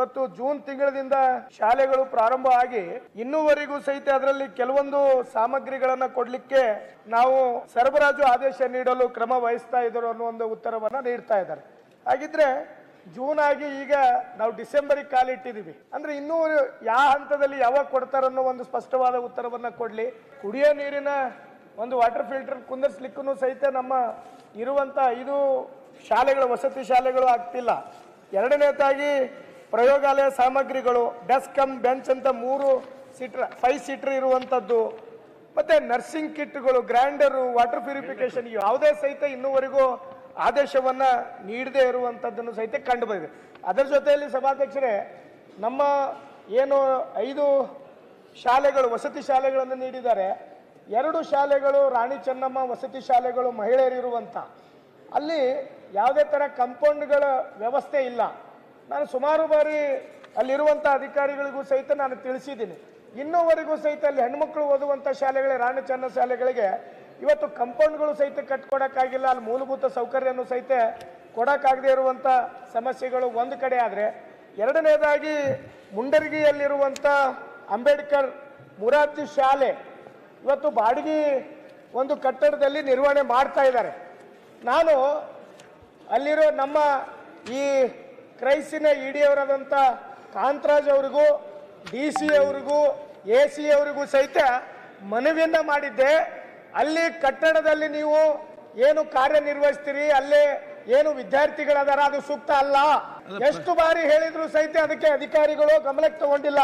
ಇವತ್ತು ಜೂನ್ ತಿಂಗಳಿಂದ ಶಾಲೆಗಳು ಪ್ರಾರಂಭ ಆಗಿ ಇನ್ನೂವರೆಗೂ ಸಹಿತ ಅದರಲ್ಲಿ ಕೆಲವೊಂದು ಸಾಮಗ್ರಿಗಳನ್ನ ಕೊಡ್ಲಿಕ್ಕೆ ನಾವು ಸರಬರಾಜು ಆದೇಶ ನೀಡಲು ಕ್ರಮ ವಹಿಸ್ತಾ ಇದ್ರು ಅನ್ನೋ ಒಂದು ಉತ್ತರವನ್ನ ನೀಡ್ತಾ ಇದ್ದಾರೆ. ಹಾಗಿದ್ರೆ ಜೂನ್ ಆಗಿ ಈಗ ನಾವು ಡಿಸೆಂಬರ್ಗೆ ಕಾಲಿಟ್ಟಿದೀವಿ ಅಂದ್ರೆ ಇನ್ನೂ ಯಾವ ಹಂತದಲ್ಲಿ ಯಾವಾಗ ಕೊಡ್ತಾರನ್ನೋ ಒಂದು ಸ್ಪಷ್ಟವಾದ ಉತ್ತರವನ್ನ ಕೊಡ್ಲಿ. ಕುಡಿಯೋ ನೀರಿನ ಒಂದು ವಾಟರ್ ಫಿಲ್ಟರ್ ಕುಂದರ್ಸ್ಲಿಕ್ಕೂ ಸಹಿತ ನಮ್ಮ ಇರುವಂತ 5 ಶಾಲೆಗಳು ವಸತಿ ಶಾಲೆಗಳು ಆಗ್ತಿಲ್ಲ. ಎರಡನೇದಾಗಿ ಪ್ರಯೋಗಾಲಯ ಸಾಮಗ್ರಿಗಳು ಡೆಸ್ಕ್ ಕಮ್ ಬೆಂಚ್ ಅಂತ 5 ಸೀಟರ್ ಇರುವಂತದ್ದು, ಮತ್ತೆ ನರ್ಸಿಂಗ್ ಕಿಟ್ಗಳು, ಗ್ರೈಂಡರು, ವಾಟರ್ ಪ್ಯೂರಿಫಿಕೇಶನ್ ಯಾವುದೇ ಸಹಿತ ಇನ್ನೂವರೆಗೂ ಆದೇಶವನ್ನ ನೀಡದೇ ಇರುವಂತದ್ದನ್ನು ಸಹಿತ ಕಂಡು ಬಂದಿದೆ. ಅದರ ಜೊತೆಯಲ್ಲಿ ಸಭಾಧ್ಯಕ್ಷರೇ, ನಮ್ಮ ಏನು 5 ಶಾಲೆಗಳು ವಸತಿ ಶಾಲೆಗಳನ್ನು ನೀಡಿದ್ದಾರೆ, 2 ಶಾಲೆಗಳು ರಾಣಿ ಚೆನ್ನಮ್ಮ ವಸತಿ ಶಾಲೆಗಳು ಮಹಿಳೆಯರಿರುವಂತ, ಅಲ್ಲಿ ಯಾವುದೇ ತರ ಕಾಂಪೌಂಡ್ಗಳ ವ್ಯವಸ್ಥೆ ಇಲ್ಲ. ನಾನು ಸುಮಾರು ಬಾರಿ ಅಲ್ಲಿರುವಂತ ಅಧಿಕಾರಿಗಳಿಗೂ ಸಹಿತ ನಾನು ತಿಳಿಸಿದ್ದೀನಿ. ಇನ್ನೂವರೆಗೂ ಸಹಿತ ಅಲ್ಲಿ ಹೆಣ್ಮಕ್ಳು ಓದುವಂತ ಶಾಲೆಗಳೇ ರಾಣಿ ಚೆನ್ನ ಶಾಲೆಗಳಿಗೆ ಇವತ್ತು ಕಾಂಪೌಂಡ್ಗಳು ಸಹಿತ ಕಟ್ಕೊಡಕ್ಕಾಗಿಲ್ಲ. ಅಲ್ಲಿ ಮೂಲಭೂತ ಸೌಕರ್ಯನೂ ಸಹಿತ ಕೊಡಕ್ಕಾಗದೇ ಇರುವಂತ ಸಮಸ್ಯೆಗಳು ಒಂದು ಕಡೆ ಆದ್ರೆ, ಎರಡನೇದಾಗಿ ಮುಂಡರಗಿಯಲ್ಲಿರುವಂತ ಅಂಬೇಡ್ಕರ್ ಮುರಾರ್ಜಿ ಶಾಲೆ ಇವತ್ತು ಬಾಡಿಗೆ ಒಂದು ಕಟ್ಟಡದಲ್ಲಿ ನಿರ್ವಹಣೆ ಮಾಡ್ತಾ ಇದ್ದಾರೆ. ನಾನು ಅಲ್ಲಿರೋ ನಮ್ಮ ಈ ಕ್ರೈಸಿನ ಇಡಿಯವರಾದಂಥ ಕಾಂತರಾಜ್ ಅವರಿಗೂ DC ಅವರಿಗೂ AC ಅವರಿಗೂ ಸಹಿತ ಮನವಿಯನ್ನ ಮಾಡಿದ್ದೆ. ಅಲ್ಲಿ ಕಟ್ಟಡದಲ್ಲಿ ನೀವು ಏನು ಕಾರ್ಯನಿರ್ವಹಿಸ್ತೀರಿ, ಅಲ್ಲೇ ಏನು ವಿದ್ಯಾರ್ಥಿಗಳದಾರ ಅದು ಸೂಕ್ತ ಅಲ್ಲ. ಎಷ್ಟು ಬಾರಿ ಹೇಳಿದ್ರು ಸಹಿತ ಅದಕ್ಕೆ ಅಧಿಕಾರಿಗಳು ಗಮನಕ್ಕೆ ತಗೊಂಡಿಲ್ಲ.